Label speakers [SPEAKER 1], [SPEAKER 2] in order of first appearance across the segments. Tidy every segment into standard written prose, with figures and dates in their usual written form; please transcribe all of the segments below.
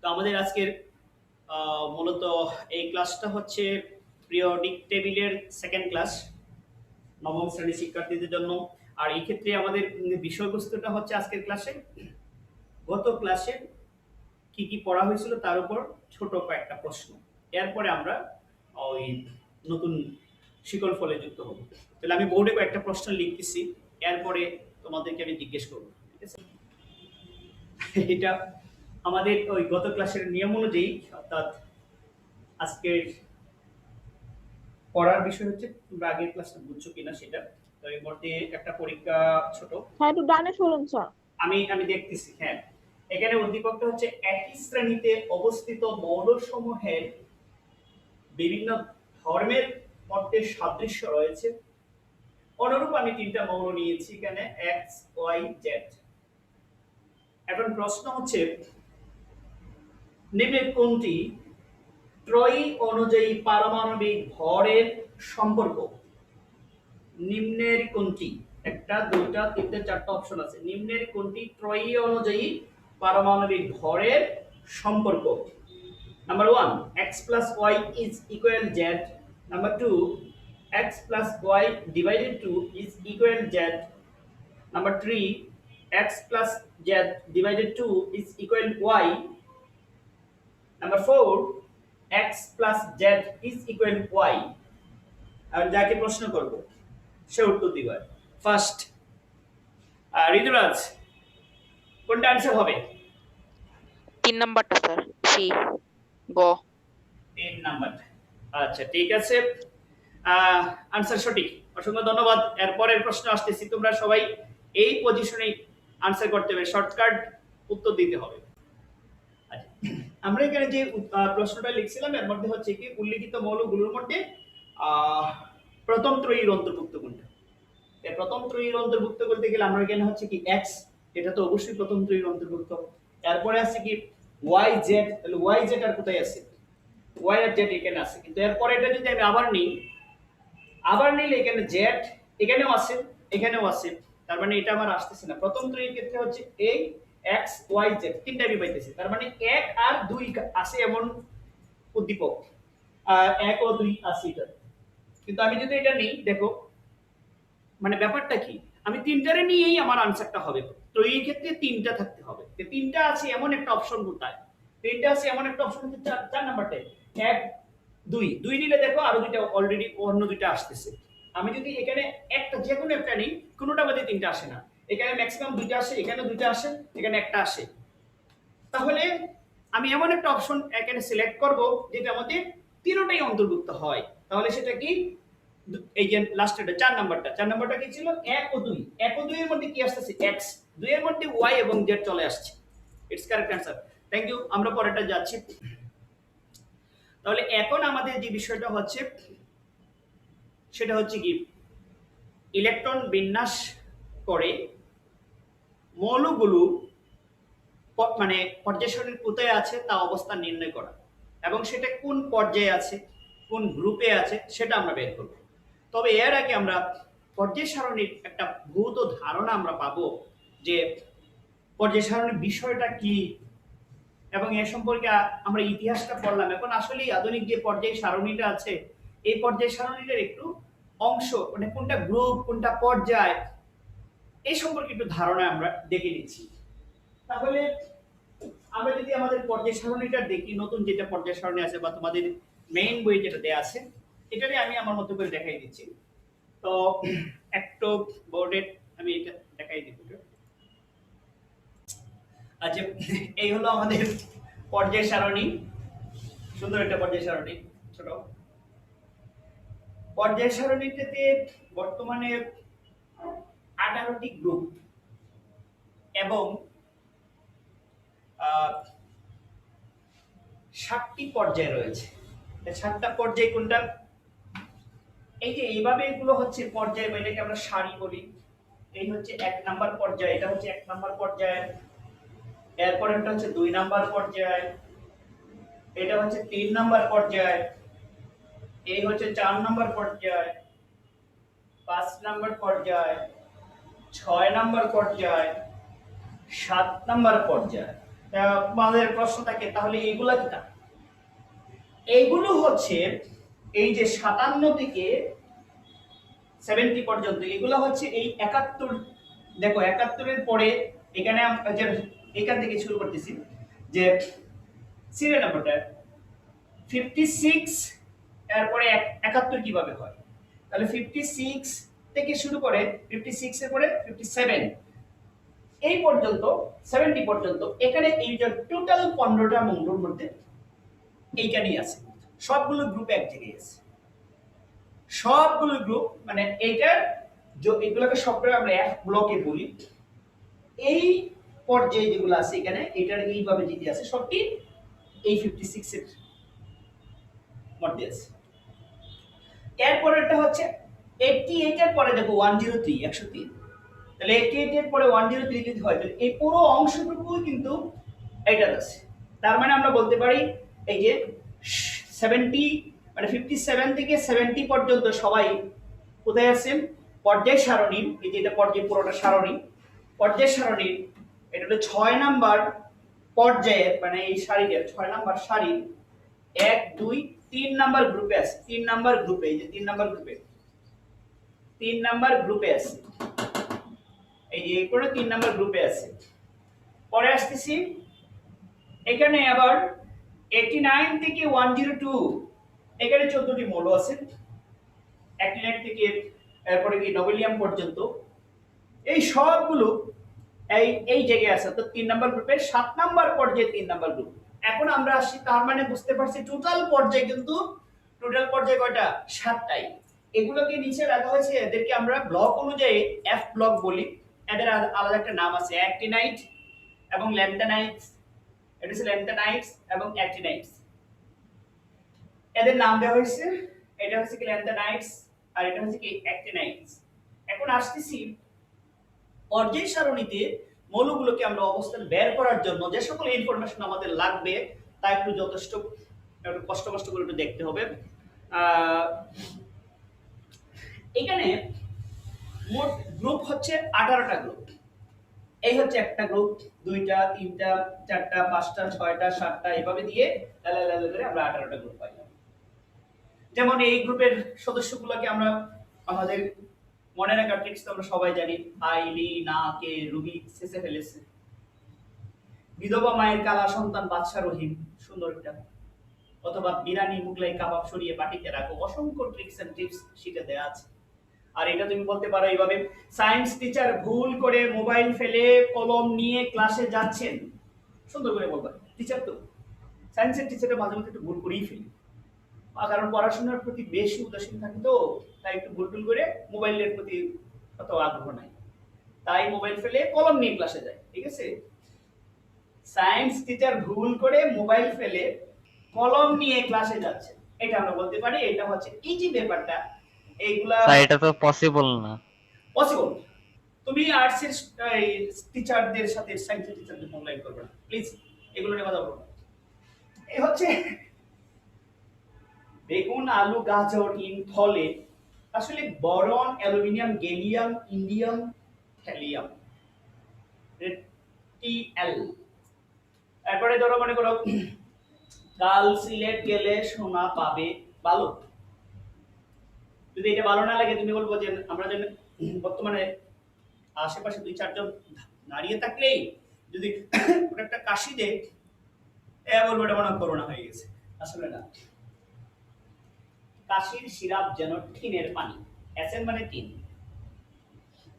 [SPEAKER 1] তো আমাদের আজকের মূলত এই ক্লাসটা হচ্ছে পিরিয়ডিক টেবিলের সেকেন্ড ক্লাস নবম শ্রেণীর শিক্ষার্থীদের জন্য। আর এই ক্ষেত্রে আমাদের বিষয়বস্তুটা হচ্ছে আজকের ক্লাসে গত ক্লাসে কি কি পড়া হয়েছিল তার উপর ছোট কয়েকটা প্রশ্ন। এরপরে আমরা ওই নতুন শিকল ফলে যুক্ত হব। তাহলে আমি বোর্ডে কয়েকটা প্রশ্ন লিখতেছি, এরপরে তোমাদেরকে আমি জিজ্ঞেস করবো, ঠিক আছে? এটা আমাদের ওই গত ক্লাসের নিয়ম অনুযায়ী, অর্থাৎ আজকের পড়ার বিষয় হচ্ছে তোমরা আগের ক্লাসটা বুঝছো কিনা সেটা। তো এর মধ্যে একটা পরীক্ষা ছোট,
[SPEAKER 2] হ্যাঁ একটু ডানে সরুন স্যার।
[SPEAKER 1] আমি আমি দেখতেছি। হ্যাঁ, এখানে উদ্দীপকটা হচ্ছে একই শ্রেণীতে অবস্থিত মৌলসমূহের বিভিন্ন ধর্মের মধ্যে সাদৃশ্য রয়েছে। অনুরূপ আমি তিনটা মৌল নিয়েছি এখানে এক্স ওয়াই জেড। এখন প্রশ্ন হচ্ছে নিম্নের কোনটি ত্রয়ী অনুযায়ী পারমাণবিক ভরের সম্পর্ক? নিম্নের কোনটি, একটা দুইটা তিনটে চারটা অপশন আছে, নিম্নের কোনটি ত্রয়ী অনুযায়ী পারমাণবিক ভরের সম্পর্ক? Number 1 x plus y is equal z. Number 2 x plus y divided 2 is equal z. Number 3 x plus z divided 2 is equal y. Number 4 x plus z is equal y. আর যাকে প্রশ্ন করব সে উত্তর দিবে। ফার্স্ট ঋতুরাজ, কোনটা answer হবে?
[SPEAKER 3] 3 নাম্বারটা sir, C গ
[SPEAKER 1] 3 নাম্বারটা। আচ্ছা ঠিক আছে, आंसर সঠিক, অসংখ্য ধন্যবাদ। এরপরের প্রশ্ন আসতেছি, তোমরা সবাই এই পজিশনে आंसर করতে হবে, শর্টকাট উত্তর দিতে হবে। আচ্ছা, আমরা এখানে যে প্রশ্নটা লিখছিলাম এর মধ্যে হচ্ছে কি উল্লেখিত মৌলগুলোর মধ্যে প্রথম ত্রয়ীর অন্তর্ভুক্ত কোনটা? এই প্রথম ত্রয়ীর অন্তর্ভুক্ত বলতে গেলে আমরা এখানে হচ্ছে কি x, এটা তো অবশ্যই প্রথম ত্রয়ীর অন্তর্ভুক্ত। তারপরে আছে কি y z, তাহলে y z আর কোথায় আছে? y আর z এখানে আছে, কিন্তু এরপরে এটা যদি আমি আবার নিলে এখানে z এখানেও আছে এখানেও আছে, তার মানে এটা আমার আসতেছে না। প্রথম ত্রয়ীর ক্ষেত্রে হচ্ছে এই x y z তিনটা আমি পাইতেছি, তার মানে 1 আর 2 আছে এমন উদ্দীপক, আর 1 ও 2 আছে এটা। কিন্তু আমি যদি এটা নিই, দেখো মানে ব্যাপারটা কি, আমি তিনটারে নিয়েই আমার আনসারটা হবে। তো এই ক্ষেত্রে তিনটা থাকতে হবে, তো তিনটা আছে এমন একটা অপশন কোথায়? তিনটা আছে এমন একটা অপশন হচ্ছে চার নাম্বারটা 1 2 2 নিলে দেখো আরো দুইটা অলরেডি অন্য দুইটা আসতেছে। আমি যদি এখানে একটা যে কোনো একটা নেই, কোনোটা মধ্যে তিনটা আসে না, এখানে ম্যাক্সিমাম দুইটা আসে, এখানে দুইটা আসে, এখানে একটা আসে। তাহলে আমি এমন একটা অপশন এখানে সিলেক্ট করব যেটার মধ্যে তিনটাই অন্তর্ভুক্ত হয়। তাহলে সেটা কি? এই যে লাস্টেরটা 4 নাম্বারটা কি ছিল? 1 ও 2। 1 ও 2 এর মধ্যে কি আসছে? x। 2 এর মধ্যে y এবং z চলে আসছে। It's correct answer. Thank you, আমরা পরেরটা যাচ্ছি। তাহলে এখন আমাদের যে বিষয়টা হচ্ছে সেটা হচ্ছে কি ইলেকট্রন বিন্যাস করে মৌলগুলো মানে পর্যায় সারণীর কোথায় আছে তা অবস্থান নির্ণয় করা, এবং সেটা কোন পর্যায়ে আছে কোন গ্রুপে আছে সেটা আমরা বের করব। তবে এর আগে আমরা পর্যায় সারণীর একটা ভৌত ধারণা আমরা পাবো যে পর্যায় সারণীর বিষয়টা কি, এবং এ সম্পর্কে আমরা ইতিহাসটা পড়লাম। এখন আসলে আধুনিক যে পর্যায় সারণীটা আছে এই পর্যায় সারণীটার একটু অংশ, মানে কোনটা গ্রুপ কোনটা পর্যায় এই সম্পর্কে একটু ধারণা আমরা দেখে নিচ্ছি। তাহলে আমরা যদি আমাদের পর্যায় সারণীটা দেখি, নতুন যেটা পর্যায় সারণী আছে বা তোমাদের মেইন বই যেটা দেয়া আছে এটারে আমি আমার মতো করে দেখাই দিচ্ছি। তো একটু বোর্ডে আমি এটা দেখাই দিব। আচ্ছা, এই হলো আমাদের পর্যায় সারণী, সুন্দর একটা পর্যায় সারণী। ছোট পর্যায় সারণীতে বর্তমানে 18টি গ্রুপ এবং 7টি পর্যায় রয়েছে। 7টা পর্যায় কোনটা? এই যে এইভাবে এগুলো হচ্ছে পর্যায়, এটাকে আমরা সারি বলি। এই হচ্ছে 1 নাম্বার পর্যায়, এটা হচ্ছে 1 নাম্বার পর্যায়, এরপর এটা হচ্ছে 2 নাম্বার পর্যায়, এটা হচ্ছে 3 নাম্বার পর্যায়, এই হচ্ছে 4 নাম্বার পর্যায়, 5 নাম্বার পর্যায়, 6 নাম্বার পর্যায়, 7 নাম্বার পর্যায়, আমাদের প্রশ্ন থাকে তাহলে এইগুলা কি? এইগুলো হচ্ছে এই যে 57 থেকে 70 পর্যন্ত, এগুলো হচ্ছে এই 71। দেখো 71 এর পরে এখানে যে এখান থেকে শুরু করতেছি যে সিরিয়াল নাম্বারটা 56, এরপরে 71 কিভাবে হয়। তাহলে 56 থেকে শুরু করে 56 এর পরে 57 এই পর্যন্ত 70 পর্যন্ত, এখানে এই যে টোটাল 15টা মঙ্গলের মধ্যে এইখানেই আছে, সবগুলো গ্রুপ এক জায়গায় আছে, সবগুলো গ্রুপ মানে এইটার এগুলোকে সবগুলো আমরা এক ব্লকে বলি। এই পর্যায়ে যেগুলো আছে এখানে এটার এইভাবে যেটি আছে সবটি এই 56 এর মধ্যে আছে। এরপরেরটা হচ্ছে 88 এর পরে দেখো 103 103, তাহলে 88 এর পরে 103 যদি হয় তাহলে এই পুরো অংশটুকুই কিন্তু এইটার আছে। তার মানে আমরা বলতে পারি এই যে 70 মানে 57 থেকে 70 পর্যন্ত সবাই কোথায় আছেন? পর্যায় সারণীর, এই যে এটা পর্যায় পুরোটা সারণী, পর্যায় সারণীর এটা হলো 6 নাম্বার পর্যায়ের মানে এই সারিতে 6 নাম্বার সারির 1 2 3 নাম্বার গ্রুপে আছে, 3 নাম্বার গ্রুপে, এই যে 3 নাম্বার গ্রুপে, 3 নাম্বার গ্রুপে আছে, এই যে এই করে 3 নাম্বার গ্রুপে আছে। পরে আসতেছি এখানে আবার 89 থেকে 102, এখানে 14টি মৌল আছে, 89 থেকে এরপরে কি নোবেলিয়াম পর্যন্ত, এই সবগুলো এই এই জায়গায় আছে। তো 3 নাম্বার গ্রুপের 7 নাম্বার পর্যায়ে 3 নাম্বার গ্রুপ। এখন আমরা আসি, তার মানে বুঝতে পারছি টোটাল পর্যায়ে কিন্তু টোটাল পর্যায়ে কয়টা? 7টাই। এগুলোকে নিচে রাখা হয়েছে, এদেরকে আমরা ব্লক অনুযায়ী এফ ব্লক বলি। এদের আলাদা একটা নাম আছে, অ্যাক্টিনাইট এবং ল্যান্থানাইটস। এটা হচ্ছে ল্যান্থানাইটস এবং অ্যাক্টিনাইটস, এদের নাম দেওয়া হয়েছে। এটা হচ্ছে কি ল্যান্থানাইটস আর এটা হচ্ছে কি অ্যাক্টিনাইটস। এখন আসতেছি পর্যায় সারণীতে মৌলগুলোকে আমরা অবস্থান বের করার জন্য যে সকল ইনফরমেশন আমাদের লাগবে তা একটু যথেষ্ট একটু কষ্ট করে একটু দেখতে হবে। এখানে মোট গ্রুপ হচ্ছে 18টা গ্রুপ। এই হচ্ছে একটা গ্রুপ, 2টা 3টা 4টা 5টা 6টা 7টা এভাবে দিয়ে আমরা 18টা গ্রুপ পাই। যেমন এই গ্রুপের সদস্যগুলোকে আমরা আমাদের মনে রাখার ট্রিক্স তো আমরা সবাই জানি। আইলি না কে রুবি শেষে ফেলেছে, বিধবা মায়ের কালা সন্তান বাদশা রহিম, সুন্দর একটা, অথবা বিরানি মুগলাই কাবাব সরিয়ে বাটিতে রাখো, অসংখ্য ট্রিক্স এন্ড টিপস শিখে দেয়া আছে। আর এটা তুমি বলতে পারো এইভাবে, সায়েন্স টিচার ভুল করে মোবাইল ফেলে কলম নিয়ে ক্লাসে যাচ্ছেন, সুন্দর করে বলবা। টিচার তো সায়েন্সের টিচারের মাঝে মাঝে একটু ভুল করেই ফেলি, কারণ পড়াশোনার প্রতি বেশি উদাসীন থাকে তো, তাই একটু ভুল টুল করে মোবাইলের প্রতি অত আগ্রহ নাই, তাই মোবাইল ফেলে কলম নিয়ে ক্লাসে যায়। ঠিক আছে, সায়েন্স টিচার ভুল করে মোবাইল ফেলে কলম নিয়ে ক্লাসে যাচ্ছে, এটা আমরা বলতে পারি এটা হচ্ছে এই যে ব্যাপারটা, এইগুলা
[SPEAKER 2] এটা তো পসিবল না।
[SPEAKER 1] পসিবল। তুমি আর্টসের টিচারদের সাথে সায়েন্সের টিচারদের অনলাইন করবে না প্লিজ, এগুলো নিয়ে কথা বলবো না। এই হচ্ছে বেগুন আলু গাজর ইন ফলে আসলে boron aluminium gallium indium thallium TL. তারপরে ধরো মনে করো কাল সিলেট গেলে সোনা পাবে ভালো, যদি এটা ভালো না লাগে তুমি বলবো যে আমরা যেন বর্তমানে আশেপাশে 2-4 জন দাঁড়িয়ে থাকলেই যদি একটা কাশি দেয় বলবো এটা মনে করোনা হয়ে গেছে, আসলে না। কাশির সিরাপ যেন টিনের পানি, অ্যাসেন মানে টিন,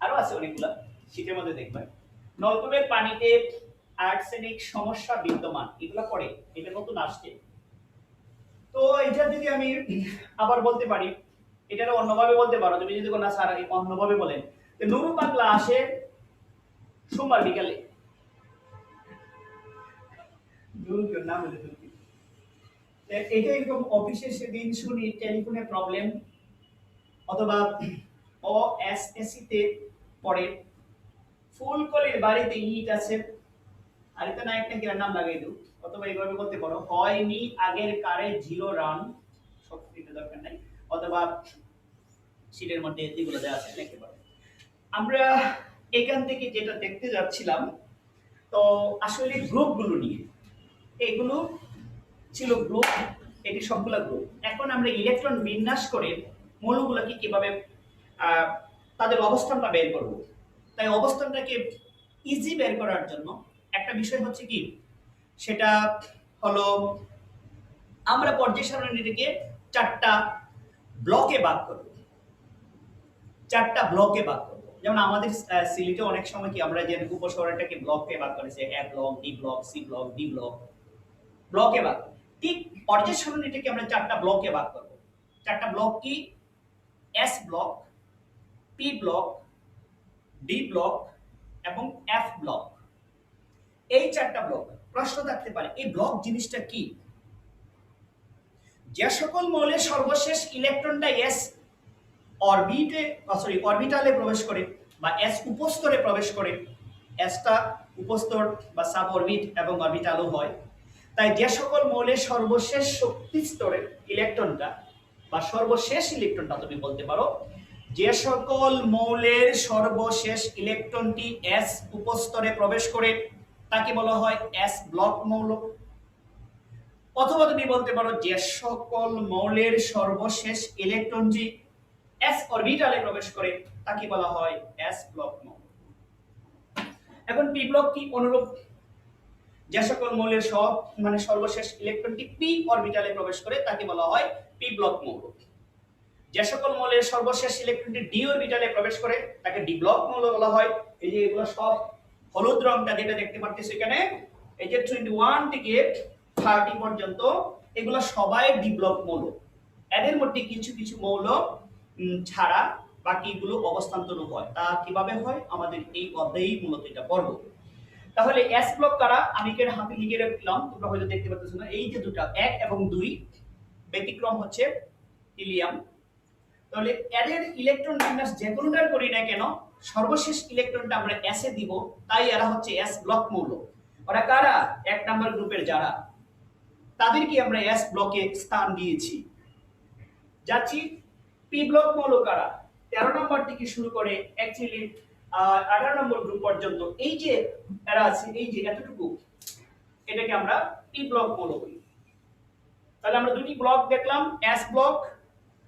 [SPEAKER 1] আরো আছে অনেকগুলা শীতের মধ্যে দেখবে। নলকূপের পানিতে আর্সেনিক সমস্যা বিদ্যমান, এগুলো পড়ে, এটা নতুন আসছে। তো এটা যদি আমি আবার বলতে পারি, এটা অন্যভাবে বলতে পারো তুমি যদি কোনো স্যার অন্যভাবে বলেন, নুরু পাগলা আসে সোমবার বিকালে, নাম বলে এটা এরকম অফিসে সেদিন শুনি টেলিফোনে প্রবলেম, অথবা ওএসএসসি তে পড়ে ফুলকলির বাড়িতে ইট আছে, আর এটা না একটা কি নাম লাগাই দাও, অথবা এইভাবে বলতে পারো হয়নি আগের কারে 0 রান, সব দিতে দরকার নাই, অথবা শীটের মধ্যে এগুলো দেওয়া আছে লিখতে পারো। আমরা এখান থেকে যেটা দেখতে যাচ্ছিলাম, তো আসলে গ্রুপগুলো নিয়ে, এগুলো ছিল গ্রুপ, এটি সবগুলো গ্রুপ। এখন আমরা ইলেকট্রন বিন্যাস করে মৌলগুলোকে কিভাবে আহ, তাদের অবস্থানটা বের করব। তাই অবস্থানটাকে ইজি বের করার জন্য একটা বিষয় হচ্ছে কি, সেটা হলো আমরা পর্যায় সারণীটিকে চারটা ব্লকে ভাগ করব। চারটা ব্লকে ভাগ করব। যেমন আমাদের সিলেটে অনেক সময় কি আমরা যে উপশহরটাকে ব্লকে ভাগ করেছে, A block, B block, C block, D block, ব্লকে ভাগ। ঠিক পর্যায় সারণীটিকে আমরা চারটা ব্লকে ভাগ করব। চারটা ব্লক কি? S block, P block, D block এবং এফ ব্লক। এই চারটা ব্লক। প্রশ্ন থাকতে পারে এই ব্লক জিনিসটা কি? যে সকল মৌলের সর্বশেষ ইলেকট্রনটা এস অরবিটালে প্রবেশ করে বা এস উপস্তরে প্রবেশ করে, এসটা উপস্তর বা সাব অরবিট এবং অরবিটালও হয়। তাই যে সকল মৌলের সর্বশেষ শক্তি স্তরের ইলেকট্রনটা বা সর্বশেষ ইলেকট্রনটা তুমি বলতে পারো, যে সকল মৌলের সর্বশেষ ইলেকট্রনটি এস উপস্তরে প্রবেশ করে তাকে বলা হয় এস ব্লক মৌল। অথবা তুমি বলতে পারো যে সকল মৌলের সর্বশেষ ইলেকট্রনটি এস অরবিটালে প্রবেশ করে তাকে বলা হয় এস ব্লক মৌল। এখন পি ব্লক কি? অনুরূপ, যে সকল মৌলের সর্বশেষ ইলেকট্রনটি পি অরবিটালে প্রবেশ করে তাকে বলা হয় পি ব্লক মৌল। যে সকল মৌলের সর্বশেষ ইলেকট্রনটি ডি অরবিটালে প্রবেশ করে তাকে ডি ব্লক মৌল বলা হয়। এই যে এগুলো সব হলুদ রংটা যেটা দেখতে পাচ্ছেন এখানে, এই যে 21 থেকে 30 পর্যন্ত, এগুলো সবাই ডি ব্লক মৌল। এদের মধ্যে কিছু কিছু মৌল ছাড়া বাকিগুলো অবস্থান্তর হয়। তা কিভাবে হয় আমাদের এই অধ্যায়েই মূলত এটা পড়ব। তাহলে এস ব্লক কারা? আমি এখানে হাতে লিখে রাখলাম, তোমরা হয়তো দেখতে পাচ্ছ না। এই যে দুটো 1 এবং 2, ব্যতিক্রম হচ্ছে হিলিয়াম। তাহলে এদের ইলেকট্রন বিন্যাস যে কোনোটার করি না কেন, সর্বশেষ ইলেকট্রনটা আমরা এস এ দিব, তাই এরা হচ্ছে এস ব্লক মৌল। ওরা কারা? 1 নাম্বার গ্রুপের যারা, তাদেরকে আমরা এস ব্লকে স্থান দিয়েছি। যাচ্ছি পি ব্লক মৌল কারা? 13 নম্বর থেকে শুরু করে অ্যাকচুয়ালি 18 নম্বর গ্রুপ পর্যন্ত এই যে এরা আছে, এই যে এতটুকু, এটাকে আমরা পি ব্লক মৌল বলি। তাহলে আমরা দুটি ব্লক দেখলাম, এস ব্লক,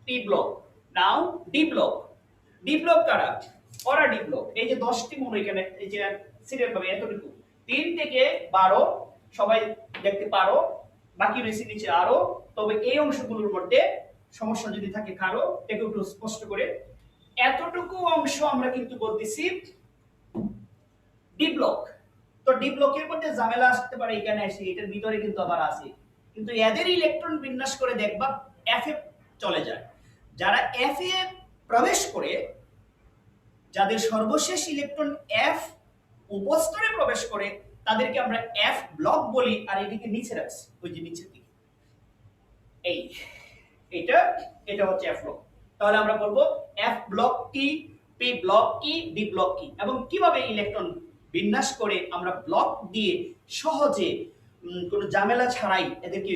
[SPEAKER 1] পি ব্লক। নাও ডি ব্লক। ডি ব্লক কারা? ওরা ডি ব্লক। এই যে 10টি মৌল এখানে, এই যে সিরিয়াল ভাবে এতটুকু, 3 থেকে 12 সবাই দেখতে পারো, বাকি রয়েছে নিচে আরো। তবে এই অংশগুলোর মধ্যে সমস্যা যদি থাকে কারো, একটু স্পষ্ট করে, এতটুকু অংশ আমরা কিন্তু বলতেছি ডি ব্লক। তো ডি ব্লকের মধ্যে ঝামেলা আসতে পারে, এখানে এসে এটার ভিতরে কিন্তু আবার আছে, কিন্তু এদের ইলেকট্রন বিন্যাস করে দেখবা এফ এ চলে যায়। যারা এফ এ প্রবেশ করে, যাদের সর্বশেষ ইলেকট্রন এফ উপস্তরে প্রবেশ করে, তাদেরকে আমরা এফ ব্লক বলি। আর এদিকে নিচে রাখছি, ওই যে নিচের দিকে, এই এটা হচ্ছে এফ ব্লক। তাহলে আমরা বলবো এফ ব্লক কি, পি ব্লক কি, ডি ব্লক কি, এবং কিভাবে ইলেকট্রন বিন্যাস করে আমরা ব্লক দিয়ে সহজে কোনো ঝামেলা ছাড়াই এদেরকে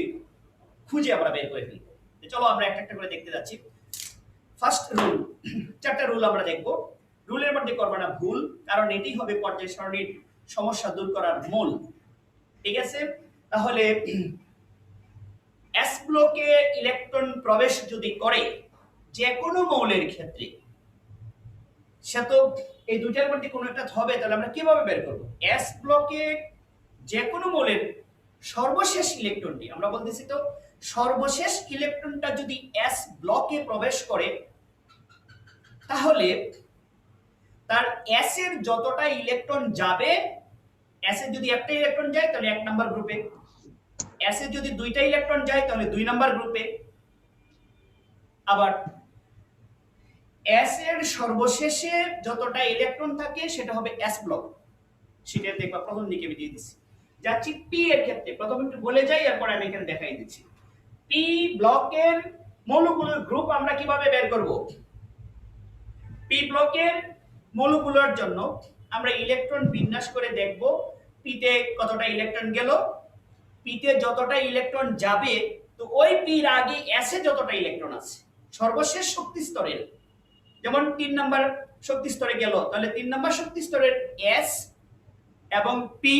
[SPEAKER 1] খুঁজে আমরা বের করে ফেলবো। চলো আমরা একটা একটা করে দেখতে যাচ্ছি। ফার্স্ট রুল, চারটা রুল আমরা দেখব। রুলের মধ্যে করবে না ভুল, কারণ এটি হবে পর্যায় সারণীর সমস্যা দূর করার মূল। ঠিক আছে? তাহলে এস ব্লকে ইলেকট্রন প্রবেশ যদি করে যে কোনো মৌলের ক্ষেত্রে, সে তো এই দুইটার মধ্যে কোনো একটা হবে, তাহলে আমরা কিভাবে বের করব? এস ব্লকে যে কোনো মৌলের সর্বশেষ ইলেকট্রনটি, আমরা বলতেছি তো সর্বশেষ ইলেকট্রনটা যদি এস ব্লকে প্রবেশ করে, তাহলে তার এস এর যতটা ইলেকট্রন যাবে, এস এর যদি একটা ইলেকট্রন যায় তাহলে 1 নাম্বার গ্রুপে, এস এর যদি দুইটা ইলেকট্রন যায় তাহলে 2 নাম্বার গ্রুপে। আবার এস এর সর্বশেষে যতটা ইলেকট্রন থাকে সেটা হবে এস ব্লক। সেটা দেখবা প্রথম দিকে আমি দিয়ে দিচ্ছি। যাচ্ছি পি এর ক্ষেত্রে, প্রথম একটু বলে যাই, এরপর আমি এখানে দেখাই দিচ্ছি। পি ব্লকের মৌলগুলোর গ্রুপ আমরা কিভাবে বের করব? পি ব্লকের মৌলগুলোর জন্য আমরা ইলেকট্রন বিন্যাস করে দেখব পিতে কতটা ইলেকট্রন গেল, পিতে যতটা ইলেকট্রন যাবে, তো ওই পির আগে এস এ যতটা ইলেকট্রন আছে সর্বশেষ শক্তি স্তরের, যেমন 3 নাম্বার শক্তি স্তরে গেল, তাহলে 3 নাম্বার শক্তি স্তরের এস এবং পি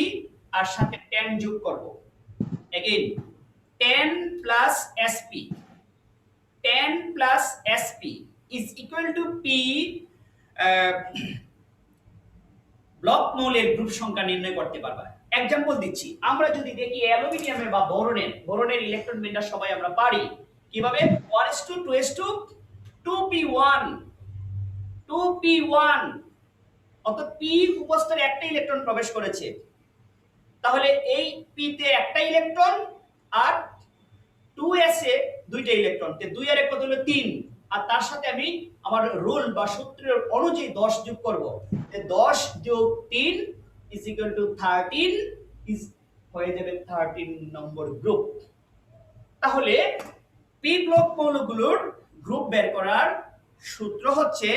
[SPEAKER 1] আর সাথে 10 যোগ করব again 10 plus SP 10 plus SP is equal two P block মৌলের গ্রুপ সংখ্যা নির্ণয় করতে পারবা। এক্সাম্পল দিচ্ছি, আমরা যদি দেখি অ্যালুমিনিয়ামের বা বোরনের ইলেকট্রন বিন্যাস সবাই আমরা পারি কিভাবে 1:2 2p1 2p1 অর্থাৎ পি উপস্তরে একটা ইলেকট্রন প্রবেশ করেছে, তাহলে এই পি তে একটা ইলেকট্রন আর 2s এ দুইটা ইলেকট্রন, তে 2 আর 1 কত হলো 3, আর তার সাথে আমি আমার রুল বা সূত্রের অনুযায়ী 10 যোগ করব, তে 10 যোগ 3 ইজ ইকুয়াল টু 13 ইজ হয়ে যাবে 13 নম্বর গ্রুপ। তাহলে পি ব্লক মৌলগুলোর গ্রুপ বের করার সূত্র হচ্ছে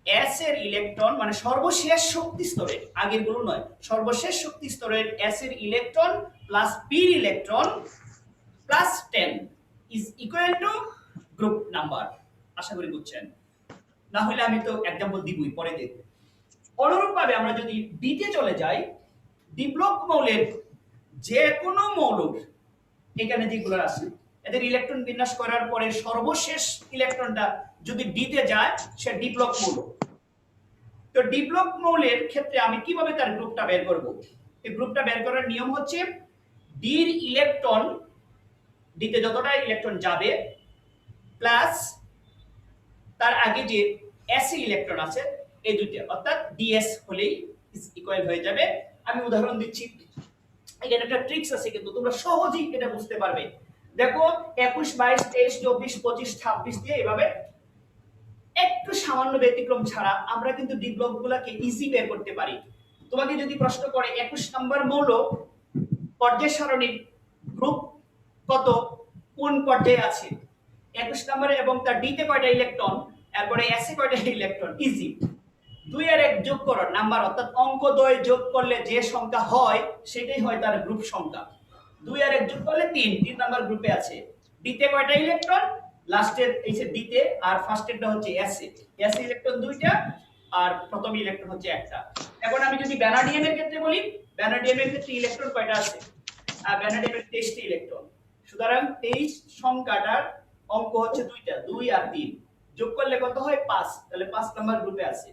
[SPEAKER 1] এস এর ইলেকট্রন মানে সর্বশেষ শক্তি স্তরের, আগের গুলো নয়, সর্বশেষ শক্তি স্তরের এস এর electron plus P electron plus 10 is equal to group number. আশা করি বুঝছেন, না হলে আমি তো एग्जांपल দিবই, পরে দেখব। অনুরূপভাবে আমরা যদি ডি তে চলে যাই, ডি ব্লক মৌলের যে কোনো মৌল এখানে যেগুলো আছে এদের ইলেকট্রন বিন্যাস করার পরে সর্বশেষ ইলেকট্রনটা যদি ডি তে যায় সে ডি ব্লক মৌল। তো ডি ব্লক মৌলের ক্ষেত্রে আমি কিভাবে তার গ্রুপটা বের করব? এই গ্রুপটা বের করার নিয়ম হচ্ছে ডি এর ইলেকট্রন, ডি তে যতটা ইলেকট্রন যাবে প্লাস তার আগে যে এস ইলেকট্রন আছে এই দুইটা, অর্থাৎ ডিএস হলেই ইজ ইকুয়াল হয়ে যাবে। আমি উদাহরণ দিচ্ছি, এখানে একটা ট্রিক্স আছে কিন্তু তোমরা সহজেই এটা বুঝতে পারবে। দেখো 21 22 23 24 25 26 দিয়ে এভাবে একটু সামান্য ব্যতিক্রম ছাড়া আমরা কিন্তু ডি ব্লকগুলোকে ইজি বের করতে পারি। তোমাকে যদি প্রশ্ন করে 21 নম্বর মৌল পর্যায় সারণীর গ্রুপ কত, কোন পর্যায়ে আছে 21 নম্বরে এবং তার ডি তে কয়টা ইলেকট্রন, এরপরে এস এ কয়টা ইলেকট্রন, ইজি 2 আর 1 যোগ করো নাম্বার, অর্থাৎ অঙ্ক দ্বয় যোগ করলে যে সংখ্যা হয় সেটাই হয় তার গ্রুপ সংখ্যা। 2 আর 1 যোগ করলে 3 নাম্বার গ্রুপে আছে। ডি তে কয়টা ইলেকট্রন, লাস্টের এই যে ডি তে, আর ফার্স্টেরটা হচ্ছে এস এ ইলেকট্রন দুইটা আর প্রথম ইলেকট্রন হচ্ছে একটা। এখন আমি যদি ভ্যানাডিয়ামের ক্ষেত্রে বলি, ভ্যানাডিয়ামের ক্ষেত্রে ইলেকট্রন কয়টা আছে, ভ্যানাডিয়ামের 23টি ইলেকট্রন, সুতরাং 23 সংখ্যাটার অঙ্ক হচ্ছে দুইটা, 2 আর 3 যোগ করলে কত হয় 5, তাহলে 5 নাম্বার গ্রুপে আছে।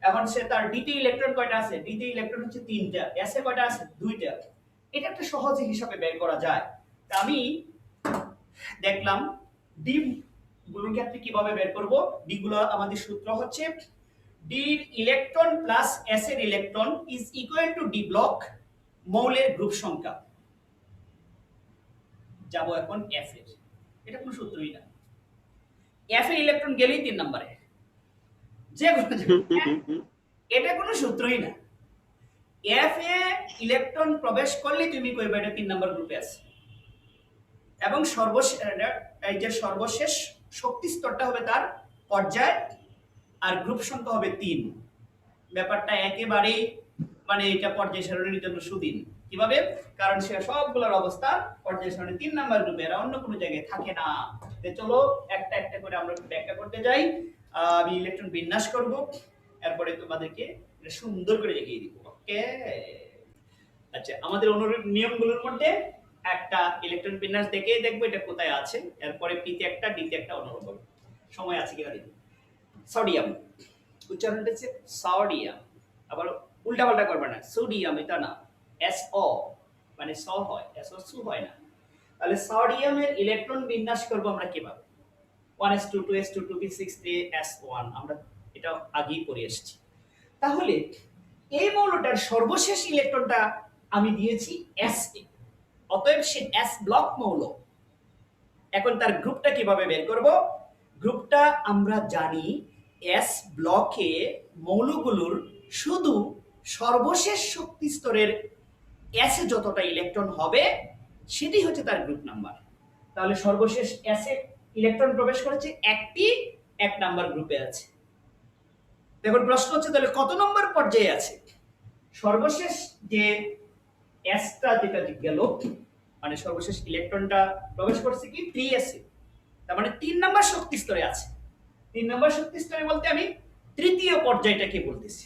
[SPEAKER 1] এখন সে তার ডি তে ইলেকট্রন কয়টা আছে, ডি তে ইলেকট্রন হচ্ছে 3টা, এস এ কয়টা আছে 2টা। এটা একটা সহজ হিসাবে বের করা যায়। তা আমি দেখলাম ডি গুলোর ক্ষেত্রে কিভাবে বের করব। ডি গুলো আমাদের সূত্র হচ্ছে ডি ইলেকট্রন প্লাস এস এর electron is equal two D block মৌলের গ্রুপ সংখ্যা। যাব এখন এফ এর, এটা কোনো সূত্রই না, এফ এর ইলেকট্রন গেলেই 3 নম্বরে, যে এটা কোনো সূত্রই না। এফ এ ইলেকট্রন প্রবেশ করলে তুমি কইবা এটা 3 নাম্বার গ্রুপে আছে, এবং সর্বশেষ শক্তি স্তরটা হবে তার পর্যায় আর গ্রুপ সংখ্যা হবে 3। ব্যাপারটা একেবারেই মানে এটা পর্যায় সারণীর জন্য সুদিন। কিভাবে? কারণ সে সবগুলোর অবস্থা পর্যায় সারণী 3 নাম্বার গ্রুপে, আর অন্য কোনো জায়গায় থাকে না। তো চলো একটা একটা করে আমরা ব্যাখ্যা করতে যাই। আমি ইলেকট্রন বিন্যাস করব, এরপরে তোমাদেরকে এটা সুন্দর করে দেখিয়ে দিব। ওকে, আচ্ছা, আমাদের অনুরূপ নিয়মগুলোর মধ্যে একটা ইলেকট্রন বিন্যাস দেখেই দেখবো এটা কোথায় আছে, এরপরে পি তে একটা, ডি তে একটা অনুরূপ হবে। সময় আছে কিনা দেখি। সোডিয়াম, উচ্চারণটা হচ্ছে সোডিয়াম, আবার উল্টাপাল্টা করবে না, সোডিয়াম এটা না, এস ও মানে স হয়, এস ও সু হয় না। তাহলে সোডিয়ামের ইলেকট্রন বিন্যাস করব আমরা কিভাবে, 1s2 2s2 2p6 3s1, আমরা এটা আগেই পড়ে এসেছি। তাহলে এই মৌলটার সর্বশেষ ইলেকট্রনটা আমি দিয়েছি এস এ, অতএব সে এস ব্লক মৌল। এখন তার গ্রুপটা কিভাবে বের করব? গ্রুপটা আমরা জানি এস ব্লকে মৌলগুলোর শুধু সর্বশেষ শক্তি স্তরের এস এ যতটা ইলেকট্রন হবে সেটাই হচ্ছে তার গ্রুপ নাম্বার। তাহলে সর্বশেষ এস এ ইলেকট্রন প্রবেশ করেছে একটি, 1 নাম্বার গ্রুপে আছে। দেখুন প্রশ্ন হচ্ছে তাহলে কত নম্বর পর্যায়ে আছে? সর্বশেষ যে এসটা যেটা গেল মানে সর্বশেষ ইলেকট্রনটা প্রবেশ করছে কি 3s এ, তার মানে 3 নাম্বার শক্তি স্তরে আছে। 3 নাম্বার শক্তি স্তরে বলতে আমি তৃতীয় পর্যায়টাকে বলতেছি।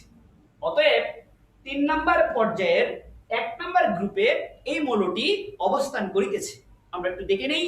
[SPEAKER 1] অতএব 3 নাম্বার পর্যায়ের 1 নাম্বার গ্রুপে এই মৌলটি অবস্থান করিতেছে। আমরা একটু দেখে নেই।